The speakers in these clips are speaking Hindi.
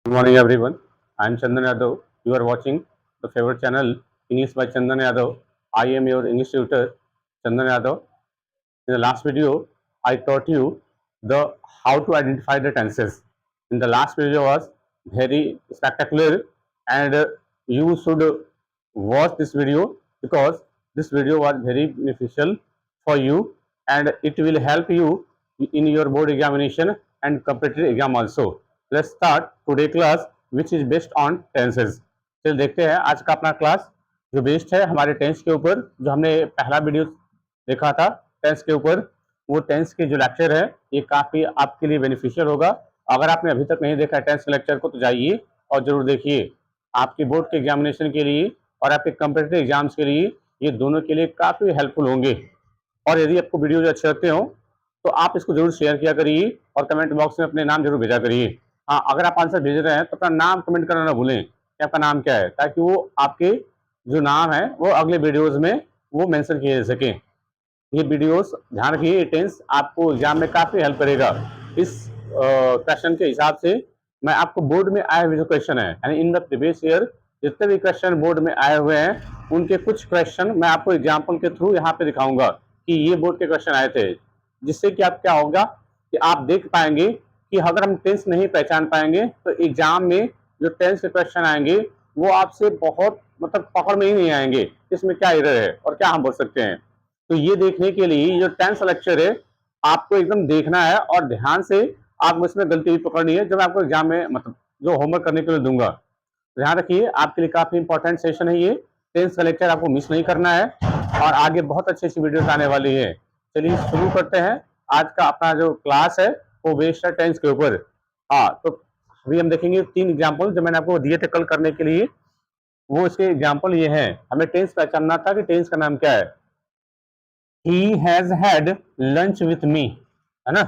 Good morning, everyone. I am Chandan Yadav. You are watching the favorite channel English by Chandan Yadav. I am your English tutor, Chandan Yadav. In the last video, I taught you the how to identify the tenses. In the last video was very spectacular, and you should watch this video because this video was very beneficial for you, and it will help you in your board examination and competitive exam also. Let's start today class which is based on tenses. चलिए देखते हैं आज का अपना क्लास जो बेस्ड है हमारे टेंस के ऊपर। जो हमने पहला वीडियो देखा था टेंस के ऊपर, वो टेंस के जो लेक्चर है ये काफ़ी आपके लिए बेनिफिशियल होगा। अगर आपने अभी तक नहीं देखा है टेंस के लेक्चर को तो जाइए और ज़रूर देखिए। आपके बोर्ड के एग्जामिनेशन के लिए और आपके कम्पिटिटिव एग्जाम्स के लिए ये दोनों के लिए काफ़ी हेल्पफुल होंगे। और यदि आपको वीडियो अच्छे लगते हो तो आप इसको जरूर शेयर किया करिए और कमेंट बॉक्स में अपने नाम जरूर भेजा करिए। हाँ, अगर आप आंसर भेज रहे हैं तो अपना नाम कमेंट करना ना भूलें कि आपका नाम क्या है, ताकि वो आपके जो नाम है वो अगले वीडियोज में वो मेंशन किए जा सकें। ये वीडियोस ध्यान रखिए, ये टेंस आपको एग्जाम में काफ़ी हेल्प करेगा। इस क्वेश्चन के हिसाब से मैं आपको बोर्ड में आए हुए जो क्वेश्चन है यानी इन द प्रीवियस ईयर जितने भी क्वेश्चन बोर्ड में आए हुए हैं उनके कुछ क्वेश्चन मैं आपको एग्जाम्पल के थ्रू यहाँ पे दिखाऊंगा कि ये बोर्ड के क्वेश्चन आए थे, जिससे कि आप क्या होगा कि आप देख पाएंगे कि अगर हम टेंस नहीं पहचान पाएंगे तो एग्जाम में जो टेंस के क्वेश्चन आएंगे वो आपसे बहुत मतलब पकड़ में ही नहीं आएंगे, इसमें क्या एरर है और क्या हम बोल सकते हैं। तो ये देखने के लिए जो टेंस लेक्चर है आपको एकदम देखना है और ध्यान से आप इसमें गलती भी पकड़नी है जो मैं आपको एग्जाम में मतलब जो होमवर्क करने के लिए दूंगा। ध्यान रखिए, आपके लिए काफी इंपॉर्टेंट सेशन है ये। टेंस का लेक्चर आपको मिस नहीं करना है और आगे बहुत अच्छी अच्छी वीडियोस आने वाली है। चलिए शुरू करते हैं। आज का अपना जो क्लास है वो बेस्ड है टेंस के ऊपर। हाँ, तो अभी हम देखेंगे 3 एग्जाम्पल जो मैंने आपको दिए थे कल करने के लिए। वो इसके एग्जाम्पल ये हैं। हमें टेंस पहचानना था कि टेंस का नाम क्या है। He has had lunch with me, है ना।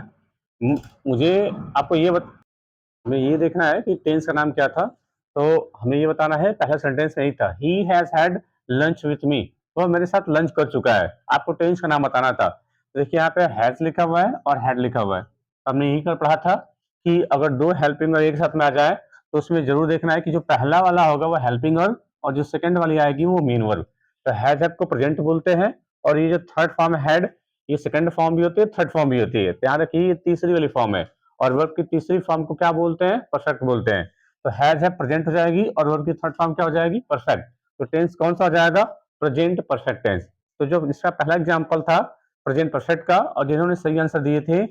मुझे आपको हमें ये देखना है कि टेंस का नाम क्या था। तो हमें ये बताना है, पहला सेंटेंस नहीं था he has had lunch with me, वो मेरे साथ लंच कर चुका है। आपको टेंस का नाम बताना था। तो देखिए यहाँ पे हैज लिखा हुआ है और हैड लिखा हुआ है। तो हमने यही कर पढ़ा था कि अगर दो हेल्पिंग वर्ब एक साथ में आ जाए तो उसमें जरूर देखना है कि जो पहला वाला होगा वो हेल्पिंग वर्ब और जो सेकंड वाली आएगी वो मेन वर्ब। तो हैज हैव को प्रेजेंट बोलते हैं और ये जो थर्ड फॉर्म हैड ये सेकंड फॉर्म भी होती है, थर्ड फॉर्म भी होती है। ध्यान रखिए ये तीसरी वाली फॉर्म है और वर्ब की तीसरी फॉर्म को क्या बोलते हैं, परफेक्ट बोलते हैं। तो हैज है प्रेजेंट हो जाएगी और वर्ब की थर्ड फॉर्म क्या हो जाएगी, परफेक्ट। तो टेंस कौन सा हो जाएगा, प्रेजेंट परफेक्ट टेंस। तो जो इसका पहला एग्जांपल था प्रेजेंट परफेक्ट का और जिन्होंने सही आंसर दिए थे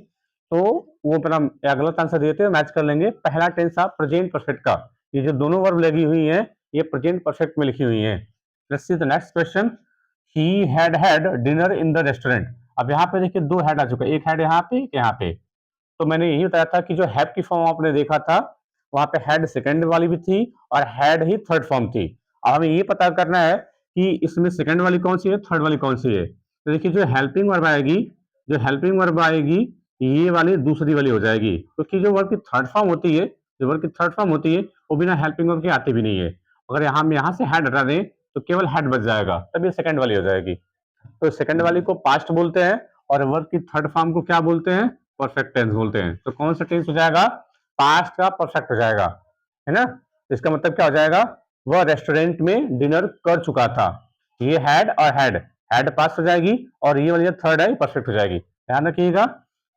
तो वो अपना या गलत आंसर दिए थे मैच कर लेंगे। पहला टेंस था प्रेजेंट परफेक्ट का। ये जो दोनों वर्ब लगी हुई है ये प्रेजेंट परफेक्ट में लिखी हुई है। Let's see the next question. He had had dinner in the restaurant. अब यहाँ पे देखिए दो हैड आ चुका है, एक हैड यहाँ पे एक यहाँ पे। तो मैंने यही बताया था कि जो हैव की फॉर्म आपने देखा था वहां पे हैड सेकंड वाली भी थी और हैड ही थर्ड फॉर्म थी। अब हमें ये पता करना है कि इसमें सेकंड वाली कौन सी है, थर्ड वाली कौन सी है। तो देखिए जो हेल्पिंग वर्ब आएगी, जो हेल्पिंग वर्ब आएगी ये वाली दूसरी वाली हो जाएगी, क्योंकि जो वर्ब की थर्ड फॉर्म होती है, जो वर्ब की थर्ड फॉर्म होती है वो बिना हेल्पिंग वर्ब के आती भी नहीं है। अगर हम यहाँ से हैड हटा दें तो केवल हैड बच जाएगा, तब ये सेकंड वाली हो जाएगी। तो सेकंड वाली को पास्ट बोलते हैं और वर्ब की थर्ड फॉर्म को क्या बोलते हैं, परफेक्ट टेंस बोलते हैं। तो कौन सा टेंस हो जाएगा, पास्ट का परफेक्ट हो जाएगा, है ना। इसका मतलब क्या हो जाएगा, वह रेस्टोरेंट में डिनर कर चुका था। ये हैड और हैड, हैड पास्ट हो जाएगी और ये वाली थर्ड है परफेक्ट हो जाएगी। ध्यान रखिएगा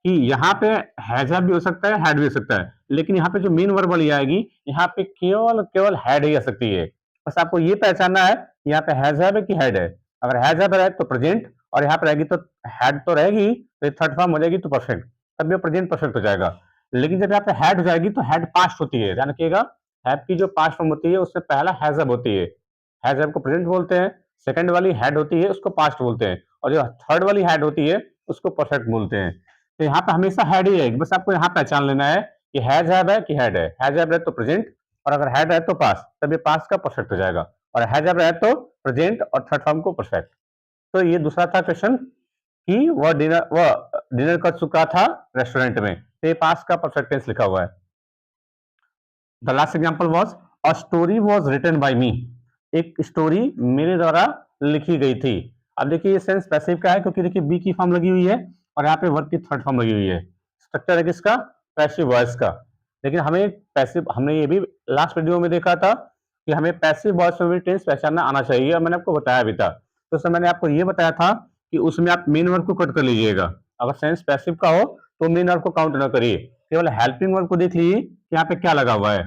कि यहाँ पे हैज भी हो सकता है, हैड भी हो सकता है, लेकिन यहाँ पे जो मेन वर्ब वाली आएगी यहाँ पे केवल केवल हैड ही आ सकती है। बस आपको ये पहचानना है यहाँ पे हैज है कि हैड है। अगर हैज है तो प्रेजेंट और यहाँ पर रहेगी तो हैड तो रहेगी, तो थर्ड फॉर्म हो जाएगी तो परफेक्ट, तब ये प्रेजेंट परफेक्ट हो जाएगा। लेकिन जब यहाँ पे हैड हो जाएगी तो हैड पास्ट होती है। ध्यान रखिएगा हैव की जो पास्ट फॉर्म होती है उसमें पहला हैजअप होती है, हैजअप को प्रेजेंट बोलते हैं। सेकंड वाली हैड होती है उसको पास्ट बोलते हैं और जो थर्ड वाली हैड होती है उसको परफेक्ट बोलते हैं। तो यहाँ पे हमेशा हैड ही रहेगी, बस आपको यहाँ पहचान लेना है कि हैज है कि हैड है। हैज है तो प्रेजेंट और अगर हैड है तो पास्ट, तब ये पास्ट का परफेक्ट हो जाएगा और हैज है तो प्रेजेंट और थर्ड फॉर्म को परफेक्ट। तो ये दूसरा था क्वेश्चन कि वह डिनर कर चुका था रेस्टोरेंट में, तो ये पास्ट का परफेक्ट टेंस लिखा हुआ है। The last example was a story was written by me. एक स्टोरी मेरे द्वारा लिखी गई थी। अब देखिए ये सेंस पैसिव का है क्योंकि देखिए बी की फॉर्म लगी हुई है और यहाँ पे वर्ब की थर्ड फॉर्म लगी हुई है। स्ट्रक्चर है किसका, पैसिव वॉइस का। लेकिन हमें पैसिव, हमने ये भी लास्ट वीडियो में देखा था कि हमें पैसिव वॉइस में भी टेंस पहचानना आना चाहिए, और मैंने आपको बताया भी था। तो उसमें मैंने आपको ये बताया था कि उसमें आप मेन वर्ब को कट कर लीजिएगा। अगर सेंस पैसिव का हो तो मेन वर्ब को काउंट ना करिए, केवल हेल्पिंग वर्ब को देख लीजिए कि यहाँ पे क्या लगा हुआ है।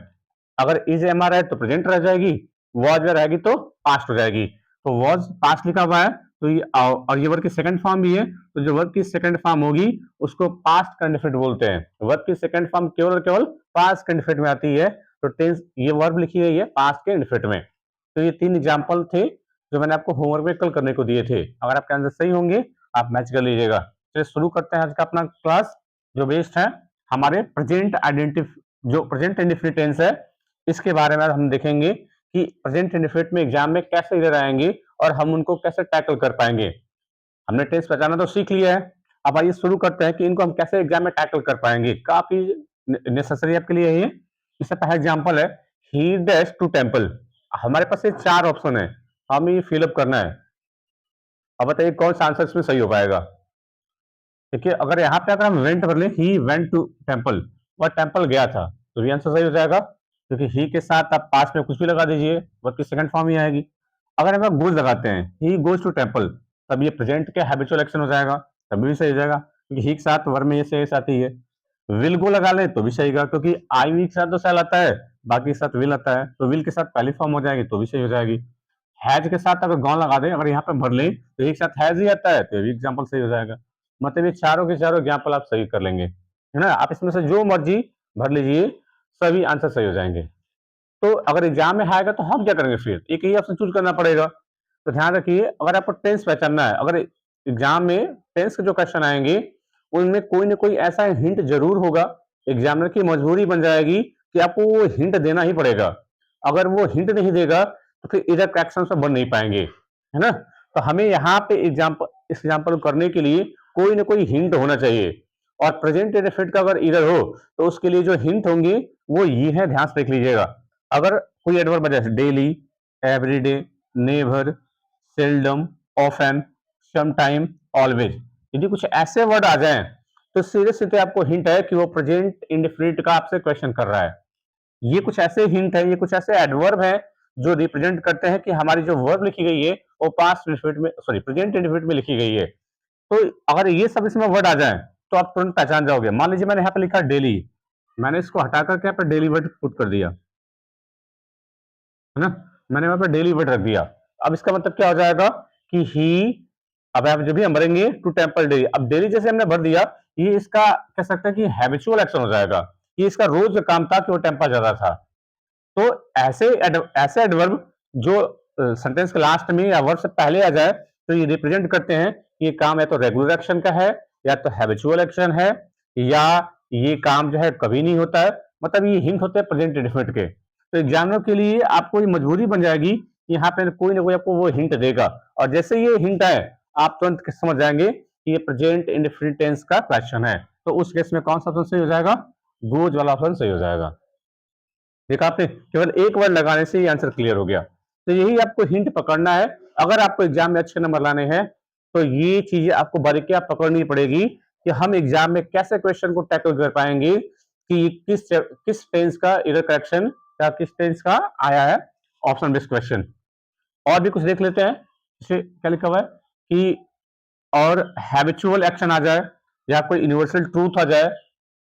अगर इज एम आर है तो प्रेजेंट रह जाएगी, वॉज रहेगी तो पास्ट हो जाएगी। तो वॉज पास्ट लिखा हुआ है, तो ये और ये वर्ब की सेकंड फॉर्म भी है, तो जो वर्ब की सेकंड फॉर्म होगी उसको पास्ट कंडीफिनिट बोलते हैं। वर्ब की सेकंड फॉर्म केवल और केवल पास्ट कंडीफिनिट में आती है। तो टेंस, ये वर्ब लिखी गई है पास्ट के इंडिफिनिट में। तो ये 3 एग्जांपल थे जो मैंने आपको होमवर्क में कल करने को दिए थे। अगर आपके आंसर सही होंगे आप मैच कर लीजिएगा। चलिए शुरू करते हैं आज का अपना क्लास, जो बेस्ड है हमारे प्रेजेंट आइडेंटिफ, जो प्रेजेंट इंडेफिनिट टेंस है, इसके बारे में हम देखेंगे कि प्रेजेंट इंडेफिनिट में एग्जाम में कैसे इधर आएंगे और हम उनको कैसे टैकल कर पाएंगे। हमने टेंस पहचाना तो सीख लिया है, अब आइए शुरू करते हैं कि इनको हम कैसे एग्जाम में टैकल कर पाएंगे। काफी नेसेसरी आपके लिए है ये। इससे पहला एग्जांपल है ही डैश टू टेंपल। हमारे पास ये 4 ऑप्शन है, हमें ये फिलअप करना है। अब बताइए कौन सा आंसर इसमें सही हो पाएगा। देखिए अगर यहाँ पे अगर हम वेंट कर ले, ही वेंट टू टेंपल, वह टेंपल गया था, तो ये आंसर सही हो जाएगा, क्योंकि ही के साथ आप पास में कुछ भी लगा दीजिए, वर्ब की सेकंड फॉर्म ही आएगी। अगर हम गोज लगाते हैं, ही गोज टू टेंपल, तब ये प्रेजेंट के हैबिचुअल एक्शन हो जाएगा, तब भी सही हो जाएगा, क्योंकि ही के साथ वर्ब में ये से आती है। विल गो लगा ले तो भी सही होगा, क्योंकि आई वी के साथ तो सेल आता है, बाकी के साथ विल आता है, तो विल के साथ पहली फॉर्म हो जाएगी तो भी सही हो जाएगी। हैज के साथ अगर गॉन लगा दें, अगर यहाँ पे भर लें तो एक साथ हैज ही आता है, तो ये एग्जाम्पल सही हो जाएगा। मतलब ये चारों के चारों एग्जाम्पल आप सही कर लेंगे, है ना। आप इसमें से जो मर्जी भर लीजिए, सभी आंसर सही हो जाएंगे। तो अगर एग्जाम में आएगा तो हम क्या करेंगे, फिर एक ही ऑप्शन चूज करना पड़ेगा। तो ध्यान रखिए, अगर आपको टेंस पहचानना है, अगर एग्जाम में टेंस के जो क्वेश्चन आएंगे उनमें कोई ना कोई ऐसा हिंट जरूर होगा, एग्जामिनर की मजबूरी बन जाएगी कि आपको वो हिंट देना ही पड़ेगा। अगर वो हिंट नहीं देगा तो फिर इधर क्वेश्चन पे बन नहीं पाएंगे, है ना। तो हमें यहाँ पे एग्जाम्पल करने के लिए कोई ना कोई हिंट होना चाहिए, और प्रेजेंट इंडेफिनिट का अगर इधर हो तो उसके लिए जो हिंट होंगे वो ये है, ध्यान से देख लीजिएगा। अगर कोई एडवर्ब जैसे daily, everyday, never, seldom, often, sometime, always, यदि कुछ ऐसे वर्ड आ जाएं तो सीधे सीधे आपको हिंट है कि वो प्रेजेंट इंडेफिनिट का आपसे क्वेश्चन कर रहा है। ये कुछ ऐसे हिंट है, ये कुछ ऐसे एडवर्ब है जो रिप्रेजेंट करते हैं कि हमारी जो वर्ब लिखी गई है वो पास्ट इंडेफिनिट में, सॉरी प्रेजेंट इंडेफिनिट में लिखी गई है। तो अगर ये सब इसमें वर्ड आ जाए तो आप तुरंत पहचान जाओगे। मान लीजिए मैंने यहाँ पे लिखा डेली, मैंने इसको हटा करके यहाँ पे डेली वर्ड पुट कर दिया, है ना। मैंने वहां पे डेली वर्ड रख दिया। अब इसका मतलब क्या हो जाएगा कि ही, अब आप जब भी हम भरेंगे टू टेंपल डेली, अब डेली जैसे हमने भर दिया, ये इसका कह सकते हैं कि हैबिचुअल एक्शन हो जाएगा, ये इसका रोज का काम था कि वो टेंपल जाता था। तो ऐसे एडवर्ब जो सेंटेंस के लास्ट में या वर्ड से पहले आ जाए तो ये रिप्रेजेंट करते हैं कि ये काम या तो रेगुलर एक्शन का है, या तो हैबिचुअल एक्शन है, या ये काम जो है कभी नहीं होता है। मतलब ये हिंट होते हैं प्रेजेंट इंडेफिनिट के। तो एग्जामिनर के लिए आपको ये मजबूरी बन जाएगी, यहाँ पे कोई ना कोई आपको वो हिंट देगा, और जैसे ये हिंट आए आप तुरंत समझ जाएंगे कि ये प्रेजेंट इंडेफिनिट टेंस का क्वेश्चन है। तो उस केस में कौन सा ऑप्शन सही हो जाएगा, गोज वाला ऑप्शन सही हो जाएगा। देखा आपने, केवल एक वर्ड लगाने से ये आंसर क्लियर हो गया। तो यही आपको हिंट पकड़ना है। अगर आपको एग्जाम में अच्छे नंबर लाने हैं तो ये चीजें आपको बारीकियां पकड़नी पड़ेगी कि हम एग्जाम में कैसे क्वेश्चन को टैकल कर पाएंगे, कि किस टेंस का इधर करेक्शन या किस टेंस का आया है ऑप्शन बेस्ड क्वेश्चन। और भी कुछ देख लेते हैं, इसे क्या लिखा हुआ है कि और हैबिचुअल एक्शन आ जाए, या कोई यूनिवर्सल ट्रूथ आ जाए,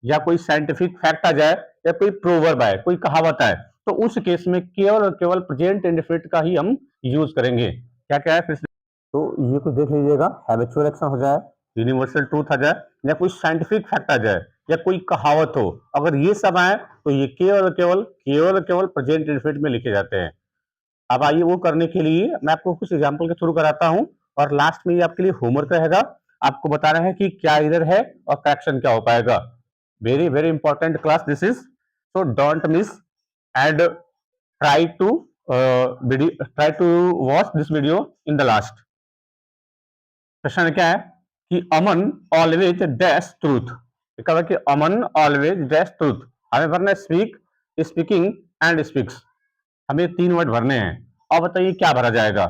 या कोई साइंटिफिक फैक्ट आ जाए, या कोई प्रोवर्ब आए, कोई कहावत आए, तो उस केस में केवल और केवल प्रेजेंट इंडेफिनिट का ही हम यूज करेंगे। क्या क्या है फिर से, तो ये कुछ देख लीजिएगा, हैबिचुअल एक्शन हो जाए, यूनिवर्सल ट्रूथ आ जाए, या कोई साइंटिफिक फैक्ट आ जाए, या कोई कहावत हो, अगर ये सब आए तो ये केवल प्रेजेंट इंडेफिनिट में लिखे जाते हैं। अब आइए वो करने के लिए मैं आपको कुछ एग्जाम्पल के थ्रू कराता हूं, और लास्ट में ये आपके लिए होमवर्क रहेगा, आपको बता रहे हैं कि क्या इधर है और करेक्शन क्या हो पाएगा। Very very important class this is, so don't miss and try to watch this video in the last. प्रश्न क्या है कि अमन ऑलवेज डैश ट्रूथ, लिखा कि अमन ऑलवेज डैश ट्रूथ, हमें भरना स्पीक, स्पीकिंग एंड स्पीक्स, हमें 3 वर्ड भरने हैं। और बताइए क्या भरा जाएगा।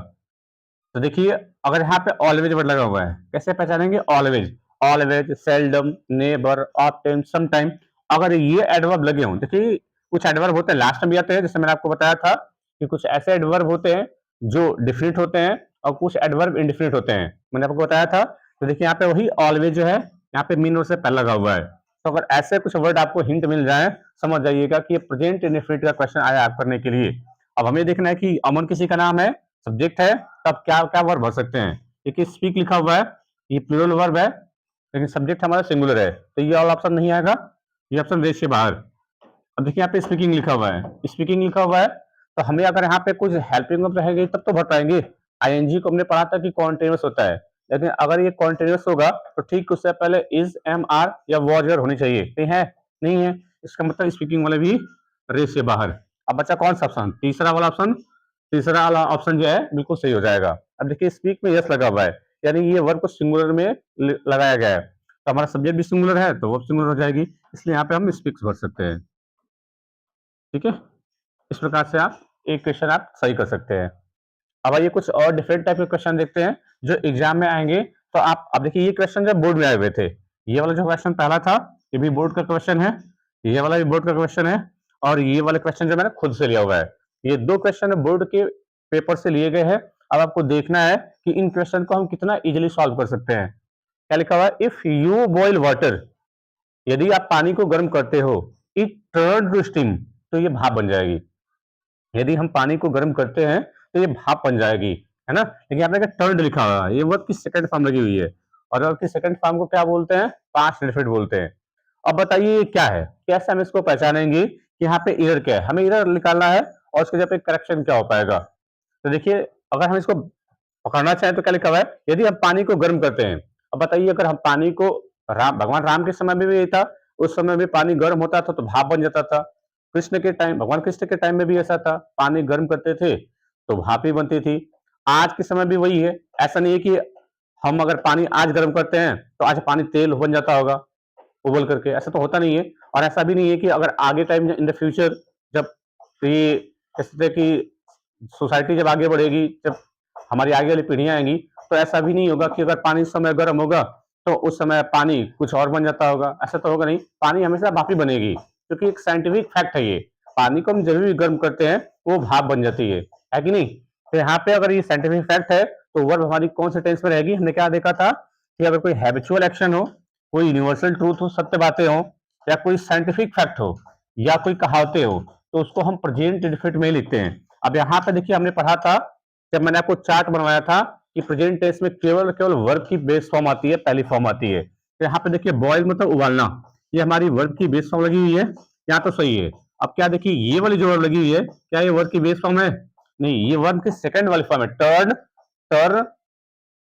तो देखिए अगर यहाँ पे ऑलवेज वर्ड लगा हुआ है, कैसे पहचानेंगे always, always, seldom, neighbour, often, sometime, अगर ये एडवर्ब लगे हों, देखिए कुछ एडवर्ब होते हैं लास्ट में भी आते हैं, जैसे मैंने आपको बताया था कि कुछ ऐसे एडवर्ब होते हैं जो डिफिनिट होते हैं और कुछ एडवर्ब इंडिफिनिट होते हैं, मैंने आपको बताया था। तो देखिए यहाँ पे वही ऑलवेज जो है यहाँ पे मीन वर्ड से पहले लगा हुआ है। तो अगर ऐसे कुछ वर्ड आपको हिंट मिल जाए, समझ जाइएगा कि ये प्रेजेंट इंडेफिनिट का क्वेश्चन आया आप करने के लिए। अब हमें देखना है कि अमन किसी का नाम है, सब्जेक्ट है, तब क्या क्या वर्ब भर सकते हैं। देखिए स्पीक लिखा हुआ है, ये प्लूरल वर्ब है, लेकिन सब्जेक्ट हमारा सिंगुलर है, तो ये ऑल ऑप्शन नहीं आएगा, ये ऑप्शन रेस से बाहर। अब देखिए यहाँ पे स्पीकिंग लिखा हुआ है, स्पीकिंग लिखा हुआ है, तो हमें अगर यहाँ पे कुछ हेल्पिंग वर्ब रहेगी तब तो भर पाएंगे। आईएनजी को हमने पढ़ा था कि कॉन्टिन्यूअस होता है, लेकिन अगर ये कॉन्टिन्यूअस होगा तो ठीक उससे पहले इज, एम, आर या वॉज होनी चाहिए, नहीं है, नहीं है, इसका मतलब स्पीकिंग वाले भी रेस से बाहर। अब बच्चा कौन सा ऑप्शन, तीसरा वाला ऑप्शन, तीसरा वाला ऑप्शन जो है बिल्कुल सही हो जाएगा। अब देखिए स्पीक में यस लगा हुआ है, यानी ये वर्ब को सिंगुलर में लगाया गया है, तो हमारा सब्जेक्ट भी सिंगुलर है तो वर्ब सिंगुलर हो जाएगी, इसलिए यहाँ पे हम स्पीक्स भर सकते हैं। ठीक है, इस प्रकार से आप एक क्वेश्चन आप सही कर सकते हैं। अब आइए कुछ और डिफरेंट टाइप के क्वेश्चन देखते हैं जो एग्जाम में आएंगे। तो आप अब देखिए ये क्वेश्चन जो बोर्ड में आए हुए थे, ये वाला जो क्वेश्चन पहला था ये भी बोर्ड का क्वेश्चन है, ये वाला भी बोर्ड का क्वेश्चन है, और ये वाला क्वेश्चन जो मैंने खुद से लिया हुआ है। ये दो क्वेश्चन बोर्ड के पेपर से लिए गए हैं। अब आपको देखना है कि इन क्वेश्चन को हम कितना इजिली सॉल्व कर सकते हैं। क्या लिखा हुआ है, इफ यू बॉइल वाटर, यदि आप पानी को गर्म करते हो, इट टर्न टू स्टीम, तो ये भाप बन जाएगी। यदि हम पानी को गर्म करते हैं तो ये भाप बन जाएगी, है ना। लेकिन आपने टर्न लिखा हुआ है, ये वर्ब की सेकंड फॉर्म लगी हुई है, और वर्ब की सेकंड फॉर्म को क्या बोलते हैं, पास्ट इंडेफिनिट बोलते हैं। अब बताइए ये क्या है, कैसे हम इसको पहचानेंगे कि यहाँ पे एरर क्या है, हमें एरर निकालना है और उसके जगह पे करेक्शन क्या हो पाएगा। तो देखिए अगर हम इसको पकड़ना चाहें तो क्या लिखा हुआ है, यदि हम पानी को गर्म करते हैं। अब बताइए अगर हम पानी को, भगवान राम के समय में भी यही था, उस समय भी पानी गर्म होता था तो भाप बन जाता था। कृष्ण के टाइम, भगवान कृष्ण के टाइम में भी ऐसा था, पानी गर्म करते थे तो भाप ही बनती थी। आज के समय भी वही है, ऐसा नहीं है कि हम अगर पानी आज गर्म करते हैं तो आज पानी तेल बन जाता होगा उबल करके, ऐसा तो होता नहीं है। और ऐसा भी नहीं है कि अगर आगे टाइम इन द फ्यूचर जब ये जैसे कि सोसाइटी जब आगे बढ़ेगी, जब हमारी आगे वाली पीढ़ियां आएंगी, तो ऐसा भी नहीं होगा कि अगर पानी इस समय गर्म होगा तो उस समय पानी कुछ और बन जाता होगा, ऐसा तो होगा नहीं। पानी हमेशा भाप ही बनेगी, क्योंकि एक साइंटिफिक फैक्ट है ये, पानी को हम जब भी गर्म करते हैं वो भाप बन जाती है कि नहीं। तो यहाँ पे अगर ये साइंटिफिक फैक्ट है तो वर्ब हमारी कौन से टेंस में रहेगी, हमने क्या देखा था कि अगर कोई हैबिचुअल एक्शन हो, कोई यूनिवर्सल ट्रूथ हो, सत्य बातें हो, या कोई साइंटिफिक फैक्ट हो, या कोई कहावतें हो, तो उसको हम प्रेजेंट इंडेफिनिट में ही लिखते हैं। अब यहाँ पे देखिए हमने पढ़ा था जब मैंने आपको चार्ट बनवाया था कि प्रेजेंट टेंस में केवल केवल वर्ब की बेस फॉर्म आती है, पहली फॉर्म आती है। तो यहाँ पे देखिए बॉयल मतलब उबालना, ये हमारी वर्ब की बेस फॉर्म लगी हुई है, यहाँ तो सही है। अब क्या देखिए ये वाली जो वर्ब लगी हुई है, क्या ये वर्ब की बेस फॉर्म है, नहीं, ये वर्ब की सेकंड वाली फॉर्म है, turn, turn,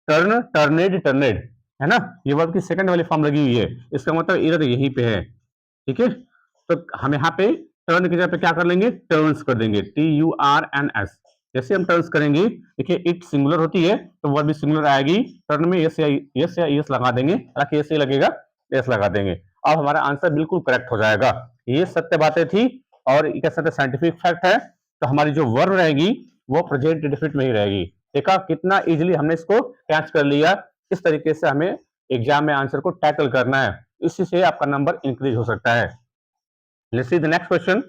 turn, turned, turned, है ना, ये वर्ब की सेकंड वाली फॉर्म लगी हुई है, इसका मतलब इधर यहीं पे है। ठीक है, तो हम यहाँ पे टर्न की जगह पे क्या कर लेंगे, टर्न्स कर देंगे, TURNS। जैसे हम टर्न्स करेंगे, देखिए इट सिंगुलर होती है तो वर्ब भी सिंगुलर आएगी, टर्न में यस या यस लगा देंगे, हालांकि यस लगेगा, यस लगा देंगे। अब हमारा आंसर बिल्कुल करेक्ट हो जाएगा। ये सत्य बातें थी और कह सकते साइंटिफिक फैक्ट है, तो हमारी जो वर्ब रहेगी वो प्रेजेंट इंडेफिनिट में ही रहेगी। देखा कितना इजिली हमने इसको कैच कर लिया। इस तरीके से हमें एग्जाम में आंसर को टैकल करना है, इसी से आपका नंबर इंक्रीज हो सकता है। Let's see the next question.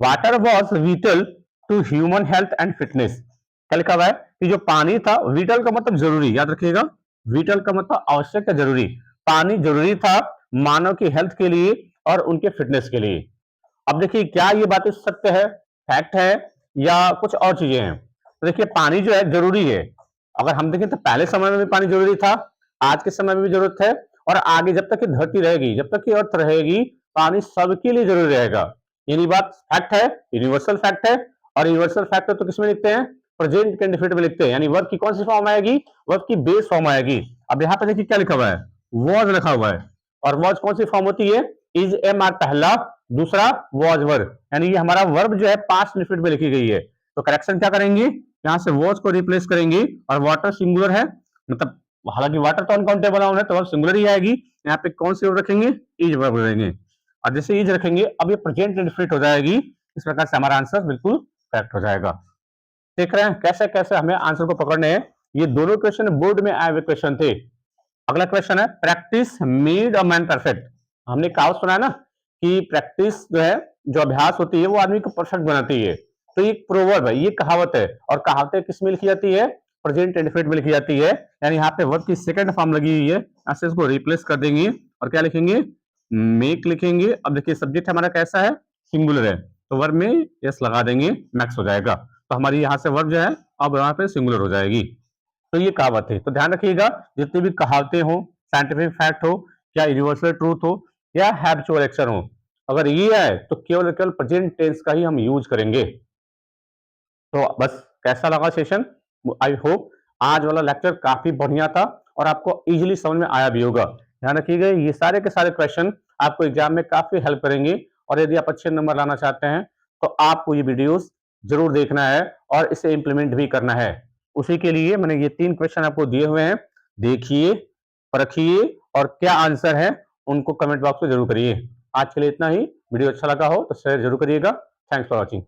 Water was vital to human health and fitness. क्या लिखा हुआ है कि जो पानी था, विटल का मतलब जरूरी, याद रखिएगा, विटल का मतलब आवश्यक या जरूरी, पानी जरूरी था मानव की हेल्थ के लिए और उनके फिटनेस के लिए। अब देखिए क्या ये बातें सत्य है, फैक्ट है, या कुछ और चीजें हैं। तो देखिए पानी जो है जरूरी है, अगर हम देखें तो पहले समय में भी पानी जरूरी था, आज के समय में भी जरूरत है, और आगे जब तक कि धरती रहेगी, जब तक कि अर्थ रहेगी, पानी सबके लिए जरूरी रहेगा। ये बात फैक्ट है, यूनिवर्सल फैक्ट है, और यूनिवर्सल फैक्ट तो किसमें लिखते हैं, प्रेजेंट के इंडेफिनिट में लिखते हैं, यानी वर्ब की कौन सी फॉर्म आएगी, वर्ब की बेस फॉर्म आएगी। अब यहाँ पे देखिए क्या लिखा हुआ है, वॉज लिखा हुआ है, और वॉज कौन सी फॉर्म होती है, इज, एम, आर पहला, दूसरा वॉज वर्ब, यानी ये हमारा वर्ब जो है पास्ट इंडेफिनिट में लिखी गई है। तो करेक्शन क्या करेंगे, यहाँ से वॉज को रिप्लेस करेंगे, और वाटर सिंगुलर है, मतलब हालांकि वाटर तो अनकाउंटेबल नाउन है तो वर्ब सिंगुलर ही आएगी। यहाँ पे कौन सी वर्ब रखेंगे, इज वर्ब रखेंगे, और जैसे इज रखेंगे अब ये प्रेजेंट इंडेफिनिट हो जाएगी। इस प्रकार से हमारा आंसर बिल्कुल करेक्ट हो जाएगा। देख रहे हैं कैसे कैसे हमें आंसर को पकड़ने हैं। ये दोनों क्वेश्चन बोर्ड में आए हुए क्वेश्चन थे। अगला क्वेश्चन है, practice made a man perfect. हमने कहावत सुना है ना कि प्रैक्टिस जो है, जो अभ्यास होती है वो आदमी को परफेक्ट बनाती है। तो ये प्रोवर्ब है, ये कहावत है, और कहावतें किस में लिखी जाती है? प्रेजेंट इंडेफिनिट में लिखी जाती है। यानी यहाँ पे वर्ब की सेकंड फॉर्म लगी हुई है, ऐसे इसको रिप्लेस कर देंगे और क्या लिखेंगे? मेक लिखेंगे। अब देखिए सब्जेक्ट हमारा कैसा है? सिंगुलर है, तो वर्ब में यस लगा देंगे, मैक्स हो जाएगा। तो हमारी यहाँ से वर्ब जो है अब यहाँ पे सिंगुलर हो जाएगी। तो ये कहावत है। तो ध्यान रखिएगा, जितनी भी कहावतें हो, साइंटिफिक फैक्ट हो, या यूनिवर्सल ट्रूथ हो, या हैबिचुअल एक्शन हो, अगर ये है तो केवल केवल प्रेजेंट टेंस का ही हम यूज करेंगे। तो बस कैसा लगा सेशन? आई होप आज वाला लेक्चर काफी बढ़िया था और आपको इजीली समझ में आया भी होगा। ध्यान रखिएगा, ये सारे के सारे क्वेश्चन आपको एग्जाम में काफी हेल्प करेंगे, और यदि आप अच्छे नंबर लाना चाहते हैं तो आपको ये वीडियोस जरूर देखना है और इसे इंप्लीमेंट भी करना है। उसी के लिए मैंने ये 3 क्वेश्चन आपको दिए हुए हैं, देखिए, परखिए, और क्या आंसर है उनको कमेंट बॉक्स में जरूर करिए। आज के लिए इतना ही। वीडियो अच्छा लगा हो तो शेयर जरूर करिएगा। Thanks for watching.